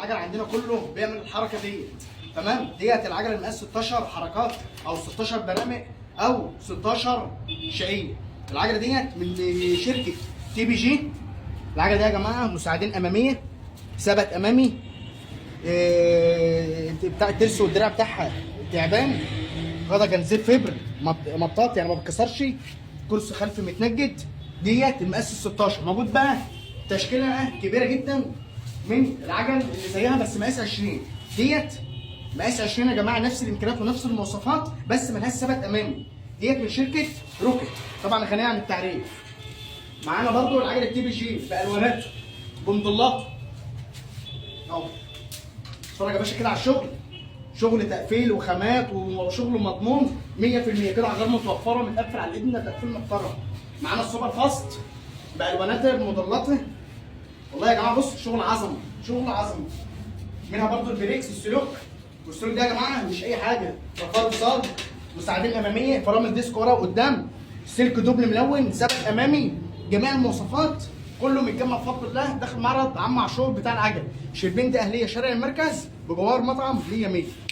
العجل عندنا كله بيعمل الحركه ديت. تمام، ديت العجله المقاس 16 حركات او 16 برامج او 16 شقيه. العجله ديت من شركه تي بي جي. العجله دي يا جماعه مساعدين اماميه، ثبت امامي، بتاع الترس والدراع بتاعها تعبان، غدا جنزير فبر، مطاط يعني ما بتكسرش، كرسي خلفي متنجد. ديت المقاس ال 16. موجود بقى تشكيله كبيره جدا من العجل اللي زيها بس مقاس 20. ديت مقاس 20 يا جماعه، نفس الامكانيات ونفس المواصفات بس ملهاش ثبت امامي. ديت من شركه روكت، طبعا غنيه عن التعريف. معانا برضو العجل التي بي جي بالواناته بمضلاته اهو. اتفرج يا باشا كده على الشغل، شغل تقفيل وخامات وشغل مضمون 100%. كده عجل متوفره متقفل على ايدنا تقفيل محترم. معانا السوبر فاست بالواناتها بموديلاتها. والله يا جماعه بص شغل عظمه، شغل عظمه. منها برضو البريكس السلوك، والسلوك ده يا جماعه مش اي حاجه، رفاض صاد، مساعدين اماميه، فرامل ديسك ورا وقدام، سلك دوبل ملون، ثبت امامي، جميع المواصفات كله متجمع بفضل الله داخل معرض عم عاشور بتاع العجل، شربين دي اهليه شارع المركز بجوار مطعم 100 متر.